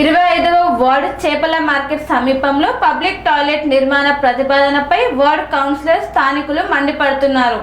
25వ ward చేపల market సమీపంలో public toilet నిర్మాణ ప్రతిపాదనపై వార్డు కౌన్సిలర్ స్థానికులు మండిపడుతున్నారు.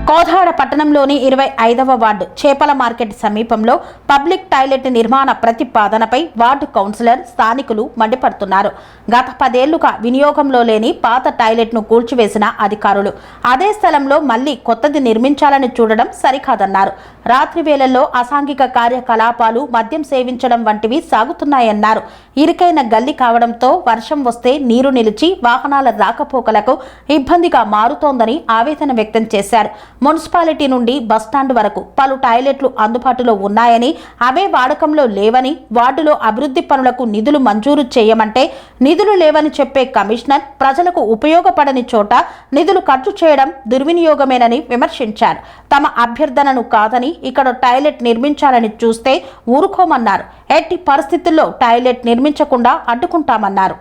కోదాడ పట్టణంలోని 25వ వార్డు చేపల మార్కెట్ సమీపంలో పబ్లిక్ టాయిలెట్ నిర్మాణ ప్రతిపాదనపై వార్డు కౌన్సిలర్ స్థానికులు మండిపడుతున్నారు. గత 10 ఏళ్లుగా వినియోగంలో లేని పాత టాయిలెట్ను కూల్చివేసిన అధికారులు అదే స్థలంలో మళ్లీ కొత్తది నిర్మించాలని చూడడం సరికాదన్నారు. రాత్రి వేళల్లో అసాంఘిక కార్యకలాపాలు, మద్యం సేవించడం వంటివి సాగుతున్నాయన్నారు. ఇరుకైన గల్లి కావడంతో వర్షం వస్తే నీరు నిలిచి వాహనాల రాకపోకలకు ఇబ్బందిగా మారుతోందని ఆవేదన వ్యక్తం చేశారు. మున్సిపాలిటీ నుండి బస్టాండ్ వరకు పలు టాయిలెట్లు అందుబాటులో ఉన్నాయని, అవే వాడకంలో లేవని, వార్డులో అభివృద్ధి పనులకు నిధులు మంజూరు చేయమంటే నిధులు లేవని చెప్పే కమిషనర్ ప్రజలకు ఉపయోగపడని చోట నిధులు ఖర్చు చేయడం దుర్వినియోగమేనని విమర్శించారు. తమ అభ్యర్థనను కాదని ఇక్కడ టాయిలెట్ నిర్మించాలని చూస్తే ఊరుకోమన్నారు. ఎట్టి పరిస్థితుల్లో టాయిలెట్ నిర్మించకుండా అడ్డుకుంటామన్నారు.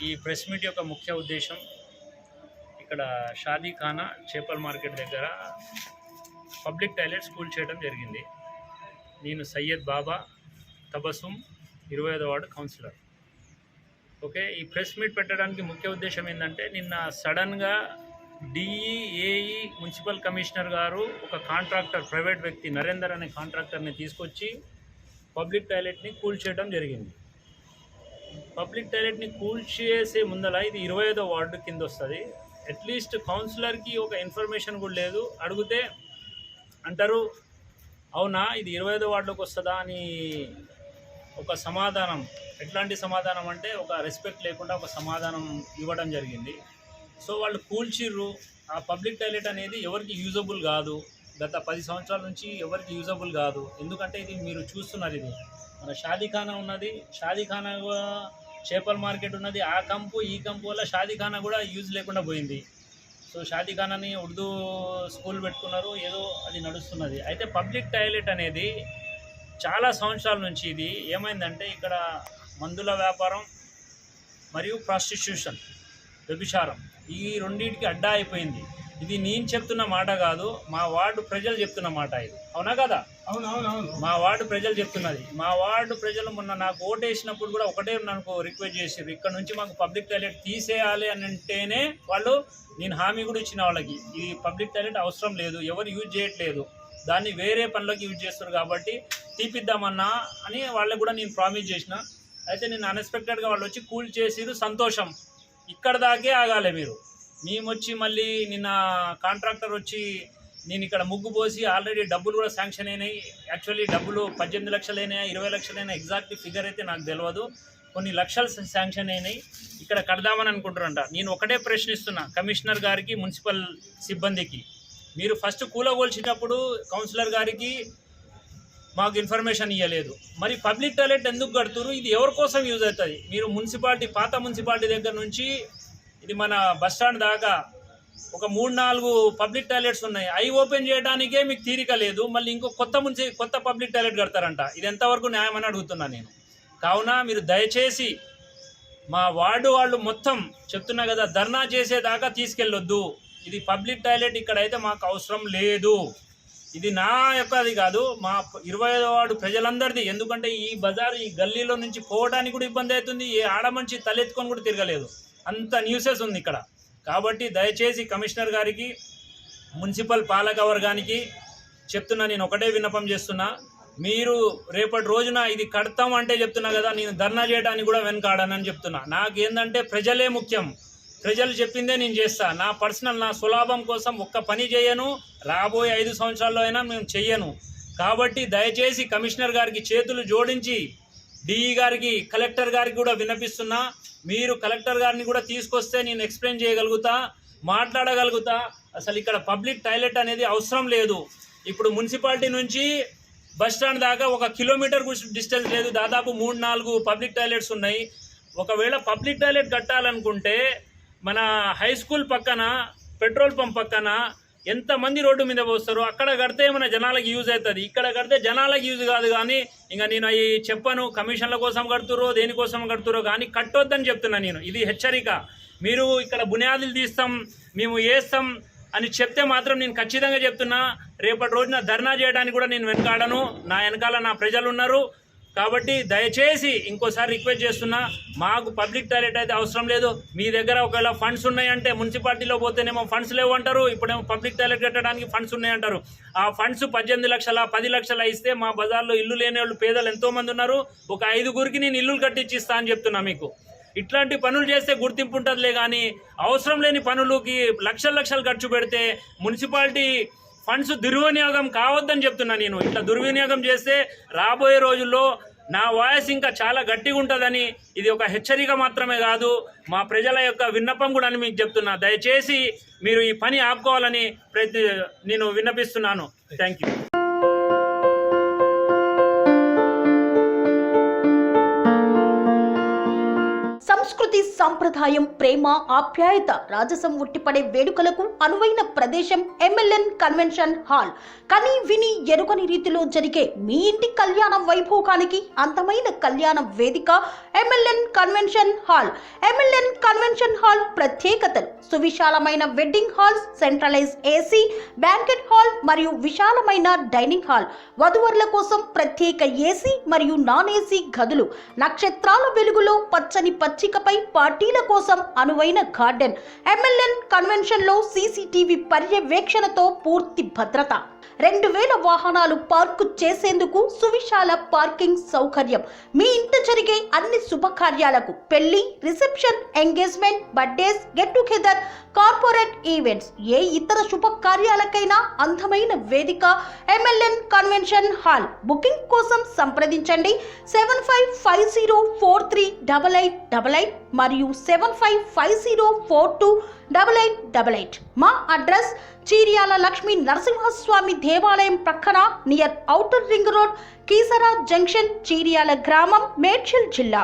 ఈ ప్రెస్ మీట్ యొక్క ముఖ్య ఉద్దేశం ఇక్కడ షాదీఖానా చేపల మార్కెట్ దగ్గర పబ్లిక్ టాయిలెట్ స్కూల్ చేయడం జరిగింది. నేను సయ్యద్ బాబా తబసుమ్ 25వ వార్డు కౌన్సిలర్. ఓకే, ఈ ప్రెస్ మీట్ పెట్టడానికి ముఖ్య ఉద్దేశం ఏంటంటే, నిన్న సడన్గా డిఈ, ఏఈ, మున్సిపల్ కమిషనర్ గారు ఒక కాంట్రాక్టర్, ప్రైవేట్ వ్యక్తి నరేందర్ అనే కాంట్రాక్టర్ని తీసుకొచ్చి పబ్లిక్ టాయిలెట్ని కూల్చేయడం జరిగింది. పబ్లిక్ టాయిలెట్ని కూల్చేసే ముందల ఇది 25వ వార్డు కింద వస్తుంది. అట్లీస్ట్ కౌన్సిలర్కి ఒక ఇన్ఫర్మేషన్ కూడా లేదు. అడిగితే అంటారు అవునా ఇది 25వ వార్డులోకి వస్తుందా అని ఒక సమాధానం. ఎట్లాంటి సమాధానం అంటే ఒక రెస్పెక్ట్ లేకుండా ఒక సమాధానం ఇవ్వడం జరిగింది. సో వాళ్ళు కూల్చిర్రు. ఆ పబ్లిక్ టాయిలెట్ అనేది ఎవరికి యూజబుల్ కాదు. గత 10 సంవత్సరాల నుంచి ఎవరికి యూజబుల్ కాదు. ఎందుకంటే ఇది మీరు చూస్తున్నారు, ఇది మన షాదీఖానా ఉన్నది, షాదీఖానా చేపల మార్కెట్ ఉన్నది, ఆ కంపు ఈ కంపు వల్ల షాదీఖానా కూడా యూజ్ లేకుండా పోయింది. సో షాదీఖానాని ఉర్దూ స్కూల్ పెట్టుకున్నారు, ఏదో అది నడుస్తున్నది. అయితే పబ్లిక్ టాయిలెట్ అనేది చాలా సంవత్సరాల నుంచి ఇది ఏమైందంటే ఇక్కడ మందుల వ్యాపారం మరియు ప్రాస్టిట్యూషన్, వ్యభిచారం, ఈ రెండింటికి అడ్డా అయిపోయింది. ఇది నేను చెప్తున్న మాట కాదు, మా వార్డు ప్రజలు చెప్తున్న మాట. ఇది అవునా కదా? మా వార్డు ప్రజలు చెప్తున్నది. మా వార్డు ప్రజలు మొన్న నాకు ఓటు వేసినప్పుడు కూడా ఒకటే నాకు రిక్వెస్ట్ చేసారు, ఇక్కడ నుంచి మాకు పబ్లిక్ టాయిలెట్ తీసేయాలి అని అంటేనే వాళ్ళు, నేను హామీ కూడా ఇచ్చిన వాళ్ళకి, ఈ పబ్లిక్ టాయిలెట్ అవసరం లేదు, ఎవరు యూజ్ చేయట్లేదు, దాన్ని వేరే పనులకు యూజ్ చేస్తారు కాబట్టి తీపిద్దామన్నా అని వాళ్ళకి కూడా నేను ప్రామిస్ చేసిన. అయితే నేను అన్ఎక్స్పెక్టెడ్గా వాళ్ళు వచ్చి కూల్ చేసిరు, సంతోషం. ఇక్కడ దాకే ఆగాలి మీరు. మేము వచ్చి మళ్ళీ నిన్న కాంట్రాక్టర్ వచ్చి నేను ఇక్కడ ముగ్గు పోసి ఆల్రెడీ డబ్బులు కూడా శాంక్షన్ అయినాయి. యాక్చువల్లీ డబ్బులు 18 లక్షలైనా 20 లక్షలైనా ఎగ్జాక్ట్ ఫిగర్ అయితే నాకు తెలియదు, కొన్ని లక్షలు శాంక్షన్ అయినాయి. ఇక్కడ కడదామని అనుకుంటారంట. నేను ఒకటే ప్రశ్నిస్తున్నా కమిషనర్ గారికి, మున్సిపల్ సిబ్బందికి, మీరు ఫస్ట్ కూలగోల్చినప్పుడు కౌన్సిలర్ గారికి మాకు ఇన్ఫర్మేషన్ ఇవ్వలేదు. మరి పబ్లిక్ టాయిలెట్ ఎందుకు కడుతురు? ఇది ఎవరి కోసం యూజ్ అవుతుంది? మీరు మున్సిపాలిటీ, పాత మున్సిపాలిటీ దగ్గర నుంచి ఇది మన బస్టాండ్ దాకా ఒక 3-4 పబ్లిక్ టాయిలెట్స్ ఉన్నాయి. అవి ఓపెన్ చేయడానికే మీకు తీరిక లేదు, మళ్ళీ ఇంకో కొత్త పబ్లిక్ టాయిలెట్ కడతారంట. ఇది ఎంతవరకు న్యాయం అని అడుగుతున్నా నేను. కావున మీరు దయచేసి మా వార్డు వాళ్ళు మొత్తం చెప్తున్నా కదా, ధర్నా చేసేదాకా తీసుకెళ్ళొద్దు. ఇది పబ్లిక్ టాయిలెట్ ఇక్కడైతే మాకు అవసరం లేదు. ఇది నా యొక్కది కాదు, మా 25వ వార్డు ప్రజలందరిది. ఎందుకంటే ఈ బజారు, ఈ గల్లీలో నుంచి పోవడానికి కూడా ఇబ్బంది అవుతుంది. ఏ ఆడమనిషి తలెత్తుకొని కూడా తిరగలేదు, అంత న్యూసెస్ ఉంది ఇక్కడ. కాబట్టి దయచేసి కమిషనర్ గారికి, మున్సిపల్ పాలక వర్గానికి చెప్తున్నా, నేను ఒకటే విన్నపం చేస్తున్నా, మీరు రేపటి రోజున ఇది కడతాం అంటే చెప్తున్నా కదా, నేను ధర్నా చేయడానికి కూడా వెనకాడనని చెప్తున్నా. నాకేందంటే ప్రజలే ముఖ్యం, ప్రజలు చెప్పిందే నేను చేస్తా. నా పర్సనల్, నా సులాభం కోసం ఒక్క పని చేయను, రాబోయే 5 సంవత్సరాల్లో అయినా మేము చెయ్యను. కాబట్టి దయచేసి కమిషనర్ గారికి చేతులు జోడించి, డిఈ గారికి, కలెక్టర్ గారికి కూడా విన్నపిస్తున్నా, మీరు కలెక్టర్ గారిని కూడా తీసుకొస్తే నేను ఎక్స్ప్లెయిన్ చేయగలుగుతా, మాట్లాడగలుగుతా. అసలు ఇక్కడ పబ్లిక్ టాయిలెట్ అనేది అవసరం లేదు. ఇప్పుడు మున్సిపాలిటీ నుంచి బస్టాండ్ దాకా 1 కిలోమీటర్ డిస్టెన్స్ లేదు, దాదాపు 3-4 పబ్లిక్ టాయిలెట్స్ ఉన్నాయి. ఒకవేళ పబ్లిక్ టాయిలెట్ కట్టాలనుకుంటే మన హై స్కూల్ పక్కన, పెట్రోల్ పంప్ పక్కన ఎంతమంది రోడ్డు మీద పోస్తారో అక్కడ కడితే మన జనాలకు యూజ్ అవుతుంది. ఇక్కడ కడితే జనాలకు యూజ్ కాదు. కానీ ఇంకా నేను అవి చెప్పను, కమిషన్ల కోసం కడుతురో దేనికోసం కడుతురో కానీ కట్టొద్దని చెప్తున్నా నేను. ఇది హెచ్చరిక. మీరు ఇక్కడ బునియాదులు తీస్తాం, మేము వేస్తాం, అని చెప్తే మాత్రం నేను ఖచ్చితంగా చెప్తున్నా, రేపటి రోజున ధర్నా చేయడానికి కూడా నేను వెనకాడను. నా వెనకాల నా ప్రజలు ఉన్నారు. కాబట్టి దయచేసి ఇంకోసారి రిక్వెస్ట్ చేస్తున్నా, మాకు పబ్లిక్ టాయిలెట్ అయితే అవసరం లేదు. మీ దగ్గర ఒకవేళ ఫండ్స్ ఉన్నాయంటే మున్సిపాలిటీలో పోతేనేమో ఫండ్స్ లేవు అంటారు, ఇప్పుడేమో పబ్లిక్ టాయిలెట్ కట్టడానికి ఫండ్స్ ఉన్నాయంటారు. ఆ ఫండ్స్ 18 లక్షల 10 లక్షల ఇస్తే మా బజార్లో ఇల్లు లేని వాళ్ళు పేదలు ఎంతోమంది ఉన్నారు. ఒక 5గురికి నేను ఇల్లులు కట్టించిస్తా అని చెప్తున్నా మీకు. ఇట్లాంటి పనులు చేస్తే గుర్తింపు ఉంటుందిలే, కానీ అవసరం లేని పనులకి లక్షలు ఖర్చు పెడితే మున్సిపాలిటీ ఫండ్స్ దుర్వినియోగం కావద్దని చెప్తున్నా నేను. ఇట్లా దుర్వినియోగం చేస్తే రాబోయే రోజుల్లో నా వాయిస్ ఇంకా చాలా గట్టిగా ఉంటుందని, ఇది ఒక హెచ్చరిక మాత్రమే కాదు, మా ప్రజల యొక్క విన్నపం కూడా అని మీకు చెప్తున్నా. దయచేసి మీరు ఈ పని ఆపుకోవాలని నేను విన్నపిస్తున్నాను. Thank you. సంస్కృతి, సంప్రదాయం, ప్రేమ, ఆప్యాయత, రాజసం ఉట్టిపడే వేడుకలకు అనువైన ప్రదేశం MLN కన్వెన్షన్ హాల్. కని విని ఎరుగని రీతిలో జరిగే మీ ఇంటి కళ్యాణ వైభోగానికి అందమైన కళ్యాణ వేదిక MLN convention hall. MLN convention hall ప్రత్యేకతలు: సువిశాలమైన wedding halls, centralise AC, banquet hall మరియు విశాలమైన డైనింగ్ హాల్, వధువరుల కోసం ప్రత్యేక AC మరియు నాన్ AC గదులు, నక్షత్రాల వెలుగులో పచ్చని పచ్చికపై పార్టీల కోసం అనువైన గార్డెన్. MLN కన్వెన్షన్ లో CCTV పర్యవేక్షణతో పూర్తి భద్రత, 2000 వాహనాలు పార్కు చేసేందుకు సువిశాల పార్కింగ్ సౌకర్యం. మీ ఇంట జరిగే అన్ని శుభకార్యాలకు, పెళ్లి, reception, engagement, birthdays, get together, corporate events, ఏ ఇతర శుభకార్యాలకైనా అందమైన వేదిక MLN కన్వెన్షన్ హాల్. బుకింగ్ కోసం సంప్రదించండి 7550438888 మరియు 7550428888. మా అడ్రస్ చీర్యాల లక్ష్మీ నరసింహస్వామి దేవాలయం ప్రక్కన, near outer ring road, Keesara junction, Cheeryal గ్రామం, మేడ్చల్ జిల్లా.